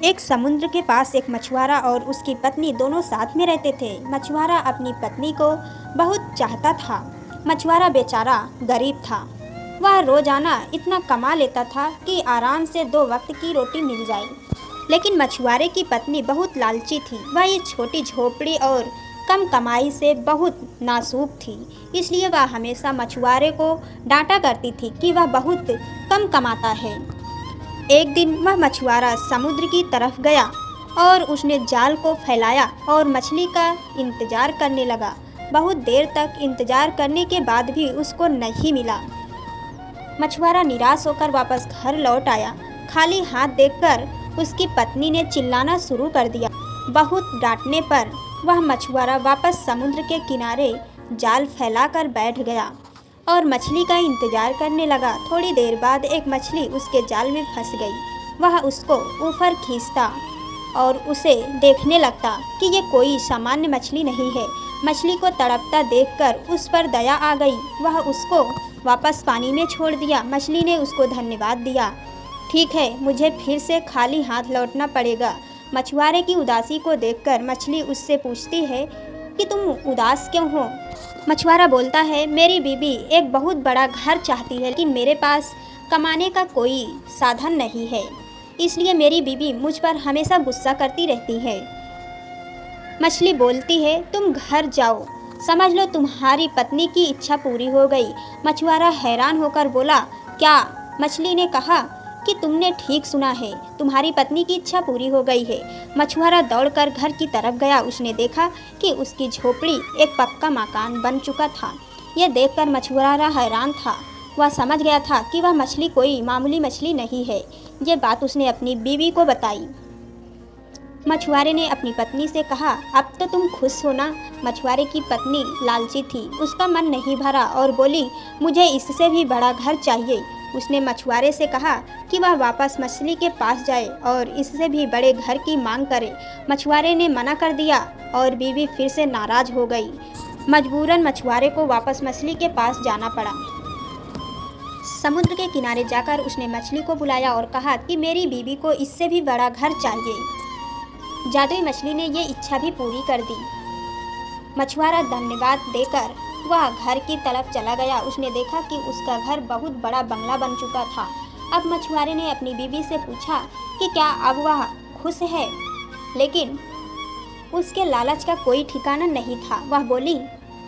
एक समुद्र के पास एक मछुआरा और उसकी पत्नी दोनों साथ में रहते थे। मछुआरा अपनी पत्नी को बहुत चाहता था। मछुआरा बेचारा गरीब था। वह रोजाना इतना कमा लेता था कि आराम से 2 वक्त की रोटी मिल जाए। लेकिन मछुआरे की पत्नी बहुत लालची थी। वह एक छोटी झोपड़ी और कम कमाई से बहुत नासूक थी। इसलिए वह हमेशा मछुआरे को डांटा करती थी कि वह बहुत कम कमाता है। एक दिन वह मछुआरा समुद्र की तरफ गया और उसने जाल को फैलाया और मछली का इंतजार करने लगा। बहुत देर तक इंतजार करने के बाद भी उसको नहीं मिला। मछुआरा निराश होकर वापस घर लौट आया। खाली हाथ देखकर उसकी पत्नी ने चिल्लाना शुरू कर दिया। बहुत डांटने पर वह मछुआरा वापस समुद्र के किनारे जाल फैलाकर बैठ गया और मछली का इंतजार करने लगा। थोड़ी देर बाद एक मछली उसके जाल में फंस गई। वह उसको ऊपर खींचता और उसे देखने लगता कि ये कोई सामान्य मछली नहीं है। मछली को तड़पता देखकर उस पर दया आ गई। वह उसको वापस पानी में छोड़ दिया। मछली ने उसको धन्यवाद दिया। ठीक है, मुझे फिर से खाली हाथ लौटना पड़ेगा। मछुआरे की उदासी को देखकर मछली उससे पूछती है कि तुम उदास क्यों हो? मछुआरा बोलता है, मेरी बीवी एक बहुत बड़ा घर चाहती है, लेकिन मेरे पास कमाने का कोई साधन नहीं है। इसलिए मेरी बीवी मुझ पर हमेशा गुस्सा करती रहती है। मछली बोलती है, तुम घर जाओ, समझ लो तुम्हारी पत्नी की इच्छा पूरी हो गई। मछुआरा हैरान होकर बोला, क्या? मछली ने कहा कि तुमने ठीक सुना है, तुम्हारी पत्नी की इच्छा पूरी हो गई है। मछुआरा दौड़कर घर की तरफ गया। उसने देखा कि उसकी झोपड़ी एक पक्का मकान बन चुका था। यह देखकर मछुआरा हैरान था। वह समझ गया था कि वह मछली कोई मामूली मछली नहीं है। ये बात उसने अपनी बीवी को बताई। मछुआरे ने अपनी पत्नी से कहा, अब तो तुम खुश हो ना? मछुआरे की पत्नी लालची थी। उसका मन नहीं भरा और बोली, मुझे इससे भी बड़ा घर चाहिए। उसने मछुआरे से कहा कि वह वापस मछली के पास जाए और इससे भी बड़े घर की मांग करे। मछुआरे ने मना कर दिया और बीवी फिर से नाराज हो गई। मजबूरन मछुआरे को वापस मछली के पास जाना पड़ा। समुद्र के किनारे जाकर उसने मछली को बुलाया और कहा कि मेरी बीवी को इससे भी बड़ा घर चाहिए। जादुई मछली ने ये इच्छा भी पूरी कर दी। मछुआरा धन्यवाद देकर वह घर की तरफ चला गया। उसने देखा कि उसका घर बहुत बड़ा बंगला बन चुका था। अब मछुआरे ने अपनी बीवी से पूछा कि क्या अब वह खुश है, लेकिन उसके लालच का कोई ठिकाना नहीं था। वह बोली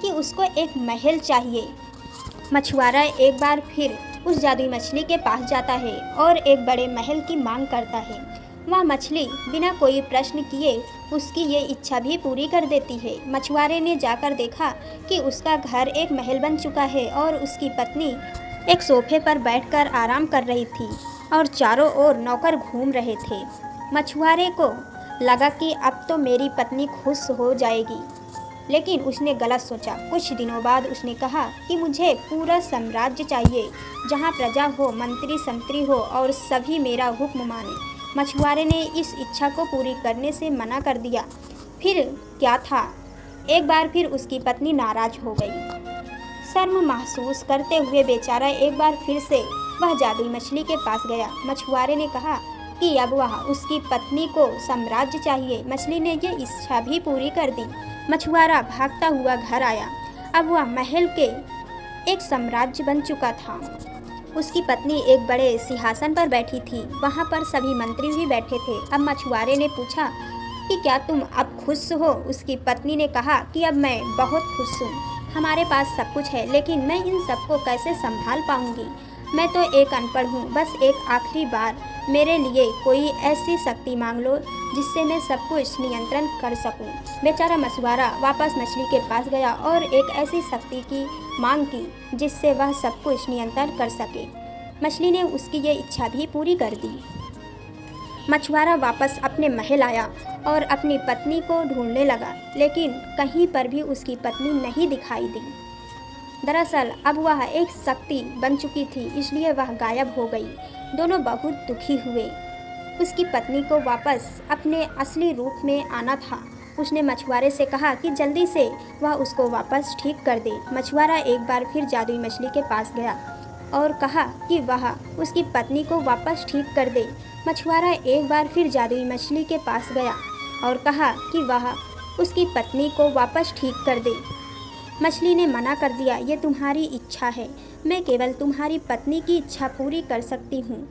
कि उसको एक महल चाहिए। मछुआरा एक बार फिर उस जादुई मछली के पास जाता है और एक बड़े महल की मांग करता है। वह मछली बिना कोई प्रश्न किए उसकी ये इच्छा भी पूरी कर देती है। मछुआरे ने जाकर देखा कि उसका घर एक महल बन चुका है और उसकी पत्नी एक सोफे पर बैठकर आराम कर रही थी और चारों ओर नौकर घूम रहे थे। मछुआरे को लगा कि अब तो मेरी पत्नी खुश हो जाएगी, लेकिन उसने गलत सोचा। कुछ दिनों बाद उसने कहा कि मुझे पूरा साम्राज्य चाहिए, जहाँ प्रजा हो, मंत्री संतरी हो और सभी मेरा हुक्म माने। मछुआरे ने इस इच्छा को पूरी करने से मना कर दिया। फिर क्या था, एक बार फिर उसकी पत्नी नाराज हो गई। शर्म महसूस करते हुए बेचारा एक बार फिर से वह जादुई मछली के पास गया। मछुआरे ने कहा कि अब वह उसकी पत्नी को साम्राज्य चाहिए। मछली ने ये इच्छा भी पूरी कर दी। मछुआरा भागता हुआ घर आया। अब वह महल के एक साम्राज्य बन चुका था। उसकी पत्नी एक बड़े सिंहासन पर बैठी थी। वहाँ पर सभी मंत्री भी बैठे थे। अब मछुआरे ने पूछा कि क्या तुम अब खुश हो? उसकी पत्नी ने कहा कि अब मैं बहुत खुश हूँ। हमारे पास सब कुछ है, लेकिन मैं इन सबको कैसे संभाल पाऊँगी? मैं तो एक अनपढ़ हूँ। बस एक आखिरी बार मेरे लिए कोई ऐसी शक्ति मांग लो जिससे मैं सब कुछ नियंत्रण कर सकूं। बेचारा मछुआरा वापस मछली के पास गया और एक ऐसी शक्ति की मांग की जिससे वह सब कुछ नियंत्रण कर सके। मछली ने उसकी ये इच्छा भी पूरी कर दी। मछुआरा वापस अपने महल आया और अपनी पत्नी को ढूंढने लगा, लेकिन कहीं पर भी उसकी पत्नी नहीं दिखाई दी। दरअसल अब वह एक शक्ति बन चुकी थी, इसलिए वह गायब हो गई। दोनों बहुत दुखी हुए। उसकी पत्नी को वापस अपने असली रूप में आना था। उसने मछुआरे से कहा कि जल्दी से वह उसको वापस ठीक कर दे। मछुआरा एक बार फिर जादुई मछली के पास गया और कहा कि वह उसकी पत्नी को वापस ठीक कर दे। मछुआरा एक बार फिर जादुई मछली के पास गया और कहा कि वह उसकी पत्नी को वापस ठीक कर दे। मछली ने मना कर दिया, ये तुम्हारी इच्छा है, मैं केवल तुम्हारी पत्नी की इच्छा पूरी कर सकती हूँ,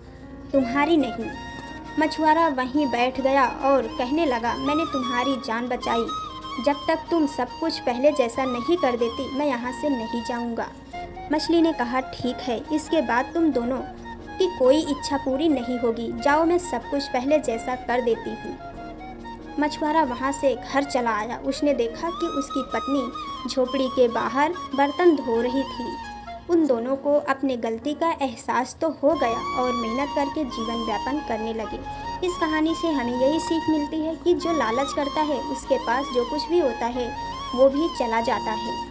तुम्हारी नहीं। मछुआरा वहीं बैठ गया और कहने लगा, मैंने तुम्हारी जान बचाई, जब तक तुम सब कुछ पहले जैसा नहीं कर देती मैं यहाँ से नहीं जाऊँगा। मछली ने कहा, ठीक है, इसके बाद तुम दोनों की कोई इच्छा पूरी नहीं होगी, जाओ, मैं सब कुछ पहले जैसा कर देती हूँ। मछुआरा वहाँ से घर चला आया। उसने देखा कि उसकी पत्नी झोपड़ी के बाहर बर्तन धो रही थी। उन दोनों को अपने गलती का एहसास तो हो गया और मेहनत करके जीवन यापन करने लगे। इस कहानी से हमें यही सीख मिलती है कि जो लालच करता है उसके पास जो कुछ भी होता है वो भी चला जाता है।